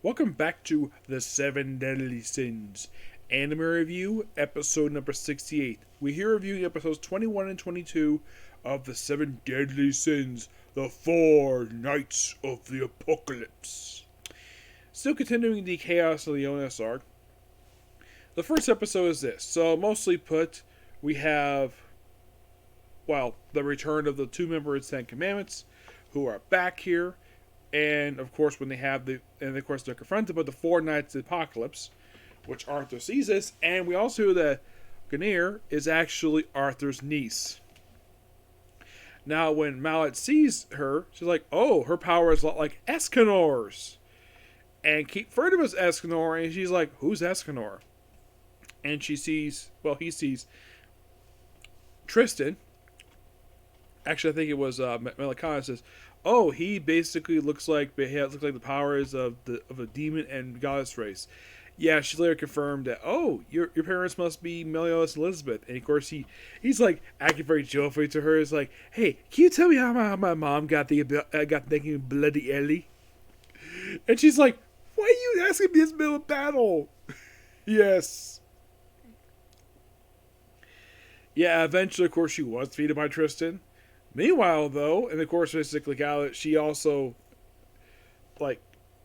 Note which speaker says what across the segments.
Speaker 1: Welcome back to The Seven Deadly Sins Anime Review, episode number 68. We're here reviewing episodes 21 and 22 of The Seven Deadly Sins, The Four Nights of the Apocalypse. Still continuing the Chaos of Leonis arc. The first episode is this. So, mostly put, we have, the return of the two members of the Ten Commandments, who are back here. And of course, they're confronted by the Four Nights of the Apocalypse, which Arthur sees this, and we also know that Guinevere is actually Arthur's niece. Now, when Mallet sees her, she's like, "Oh, her power is a lot like Escanor's." And Keith further was Escanor, and she's like, "Who's Escanor?" And he sees Tristan. Actually, I think it was Melikana says, "Oh, he basically looks like the powers of a demon and goddess race." Yeah, she later confirmed that. "Oh, your parents must be Meliodas and Elizabeth." And of course, he's like acting very joyfully to her. He's like, "Hey, can you tell me how my mom got thinking Bloody Ellie?" And she's like, "Why are you asking me this middle of battle?" Yes. Yeah, eventually, of course, she was defeated by Tristan. Meanwhile, though, and of course, basically, she also,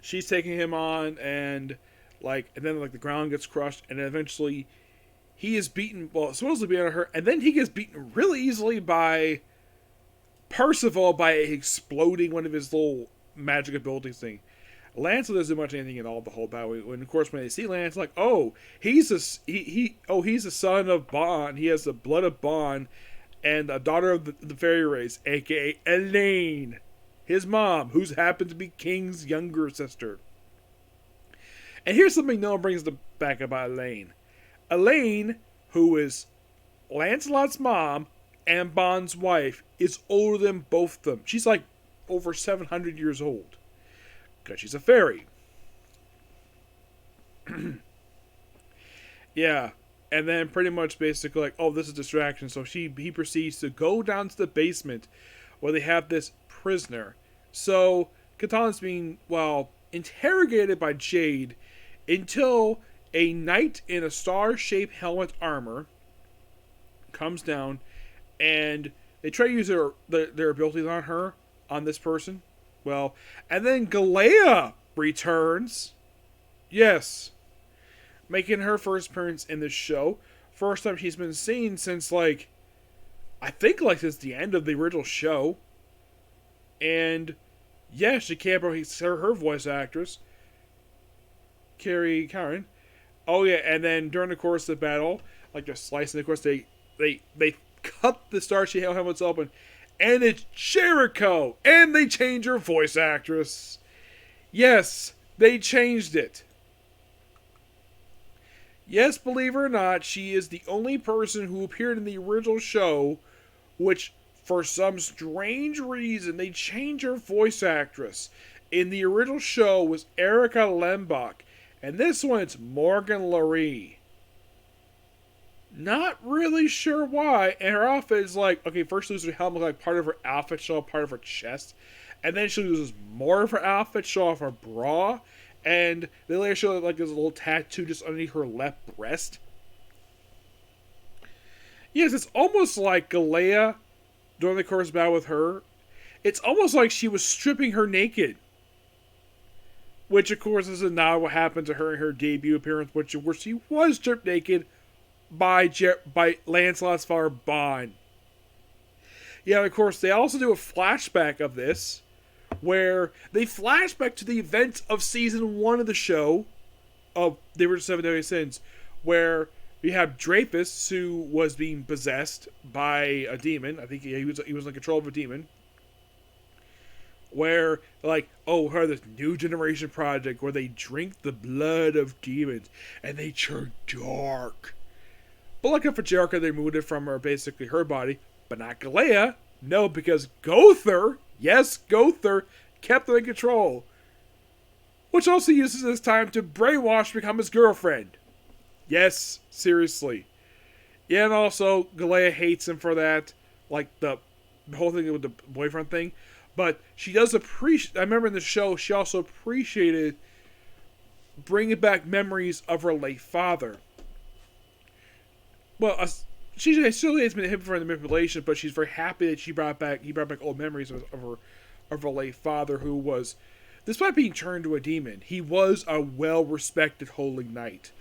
Speaker 1: she's taking him on, and then, the ground gets crushed, and then eventually, he is beaten, supposedly beaten her, and then he gets beaten really easily by Percival by exploding one of his little magic abilities thing. Lance doesn't do much anything at all the whole battle. When they see Lance, like, "Oh, he's a son of Bon. He has the blood of Bon, and a daughter of the fairy race, aka Elaine, his mom, who's happened to be King's younger sister." And here's something no one brings back about Elaine. Elaine, who is Lancelot's mom and Bon's wife, is older than both of them. She's like over 700 years old. Because she's a fairy. Yeah. And then pretty much basically this is a distraction. So he proceeds to go down to the basement where they have this prisoner. So Katana's being, interrogated by Jade until a knight in a star-shaped helmet armor comes down and they try to use their abilities on this person. And then Galea returns. Yes. Making her first appearance in this show. First time she's been seen since, since the end of the original show. And, yeah, she can't believe her voice actress, Carrie Karen. Oh, yeah, and then during the course of the battle, they're slicing, of course, they cut the Starship helmets open, and it's Jericho! And they change her voice actress. Yes, they changed it. Yes, believe it or not, she is the only person who appeared in the original show, which, for some strange reason, they changed her voice actress. In the original show was Erica Lembach, and this one it's Morgan Laree. Not really sure why, and her outfit is first she loses her helmet, part of her outfit show part of her chest, and then she loses more of her outfit show off her bra, and they later show there's a little tattoo just underneath her left breast. Yes, it's almost like Galea, during the course of battle with her, it's almost like she was stripping her naked. Which, of course, is not what happened to her in her debut appearance, where she was stripped naked by Lancelot's father, Bon. Yeah, of course, they also do a flashback of this, where they flash back to the events of season 1 of the show, of the original Seven Deadly Sins, where we have Dreyfus, who was being possessed by a demon. I think he was in control of a demon. Where, this new generation project where they drink the blood of demons and they turn dark. But luckily for Jericho, they removed it from basically her body, but not Galea. No, because Gowther, yes, Gowther, kept them in control. Which also uses this time to brainwash become his girlfriend. Yes, seriously. Yeah, and also, Galea hates him for that. The whole thing with the boyfriend thing. But she does appreciate... I remember in the show, she also appreciated bringing back memories of her late father. Well, she still has been hit for the manipulation, but she's very happy that he brought back old memories of her late father, who was, despite being turned to a demon, he was a well-respected holy knight.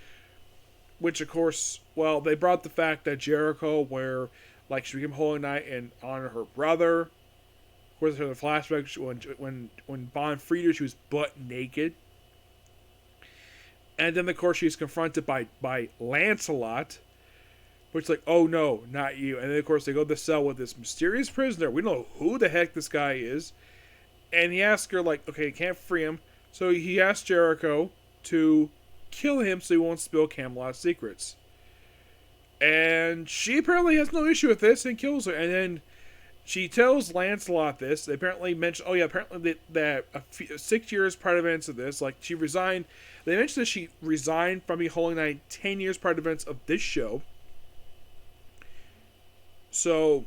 Speaker 1: Which, of course, well, they brought the fact that Jericho, where, like, she became Holy Knight and honored her brother. Of course, in the flashback, when Bond freed her, she was butt naked. And then, of course, she's confronted by Lancelot, which is like, oh no, not you. And then, of course, they go to the cell with this mysterious prisoner. We don't know who the heck this guy is. And he asks her, like, okay, can't free him. So he asks Jericho to kill him so he won't spill Camelot's secrets. And she apparently has no issue with this and kills her. And then she tells Lancelot this. They apparently mention, that 6 years prior to events of this, like, she resigned. They mentioned that she resigned from being Holy Knight 10 years prior to events of this show. So,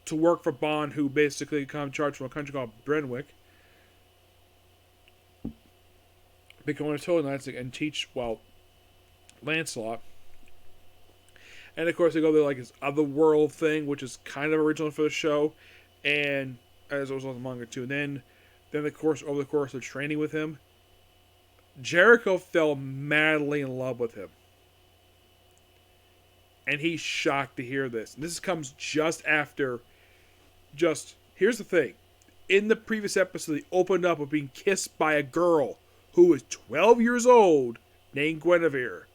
Speaker 1: to work for Bond, who basically come charged from a country called Brenwick. Become one of Holy Knights and teach, well, Lancelot. And of course they go to like this otherworld thing, which is kind of original for the show, and as a result of the manga too. And then of course over the course of training with him, Jericho fell madly in love with him. And he's shocked to hear this. And this comes just after, here's the thing. In the previous episode, they opened up with being kissed by a girl who was 12 years old, named Guinevere.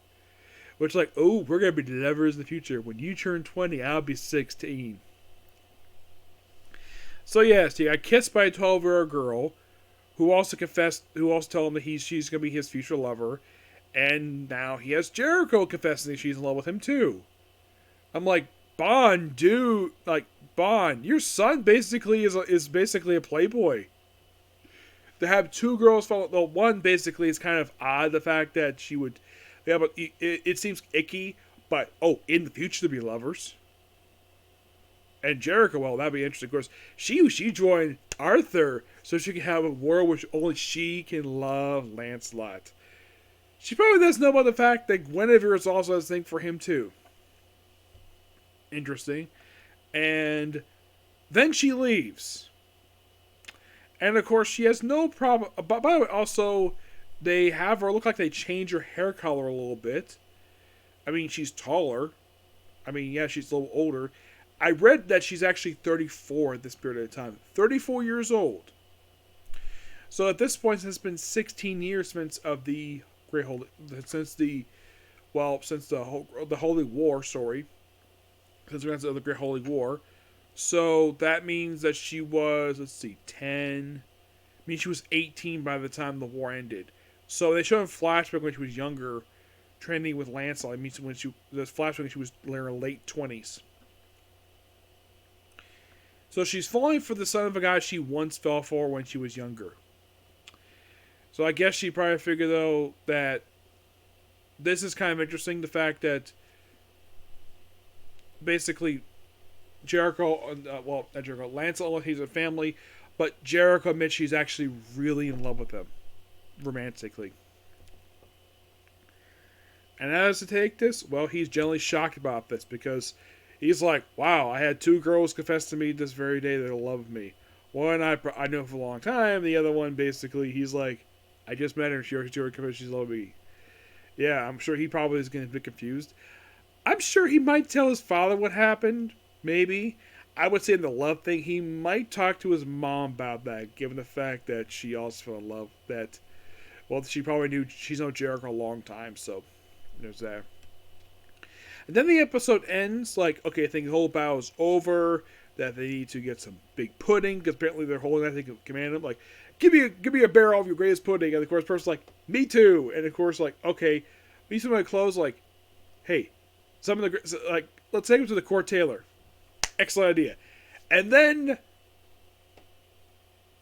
Speaker 1: Which, like, oh, we're going to be lovers in the future. When you turn 20, I'll be 16. So, yes, he got kissed by a 12-year-old girl who also told him that she's going to be his future lover. And now he has Jericho confessing that she's in love with him, too. I'm like, Bond, dude. Like, Bond, your son basically is basically a playboy. To have two girls fall, well, one basically is kind of odd, the fact that she would, yeah, but it seems icky, but, in the future to be lovers. And Jericho, well, that'd be interesting. Of course, she joined Arthur so she can have a world which only she can love Lancelot. She probably doesn't know about the fact that Guinevere is also a thing for him, too. Interesting. And then she leaves. And of course, she has no problem. But by the way, also, they have her look like they change her hair color a little bit. I mean, she's taller. I mean, yeah, she's a little older. I read that she's actually 34 at this period of time. 34 years old. So at this point, it's been 16 years since the Holy War. Sorry, since we went to the Great Holy War. So that means that she was, 10. I mean, she was 18 by the time the war ended. So they show in flashback when she was younger, training with Lancelot. I mean, the flashback when she was in her late 20s. So she's falling for the son of a guy she once fell for when she was younger. So I guess she probably figured, though, that this is kind of interesting. The fact that basically Lancelot, he's a family, but Jericho admits she's actually really in love with him, romantically. And as to take this, well, he's generally shocked about this, because he's like, wow, I had two girls confess to me this very day that love me. One I know for a long time, the other one, basically, he's like, I just met her and she already confessed she's love me. Yeah, I'm sure he probably is going to be confused. I'm sure he might tell his father what happened. Maybe. I would say in the love thing, he might talk to his mom about that, given the fact that she also fell in love. That, well, she probably she's known Jericho a long time, so there's that. And then the episode ends like, okay, I think the whole battle is over, that they need to get some big pudding, because apparently they're holding, I think, command them, like, give me a barrel of your greatest pudding, and of course the person's like, me too, and of course, like, okay, me some of my clothes, like, hey, some of the, like, let's take them to the court tailor. Excellent idea. And then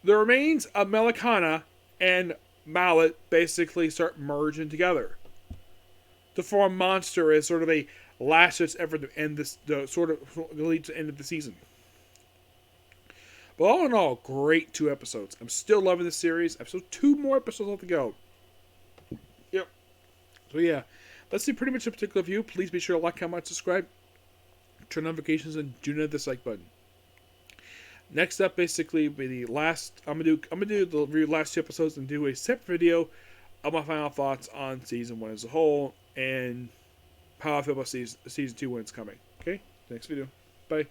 Speaker 1: the remains of Melicana and Mallet basically start merging together to form Monster as sort of a last-ditch effort to end this, sort of lead to the end of the season. But all in all, great 2 episodes. I'm still loving this series. I have still 2 more episodes left to go. Yep. So yeah, that's the pretty much a particular view. Please be sure to like, comment, subscribe, turn notifications, and do not hit the like button. Next up, basically, be the last. I'm gonna do the last 2 episodes and do a separate video of my final thoughts on season 1 as a whole and how I feel about season 2 when it's coming. Okay, next video. Bye.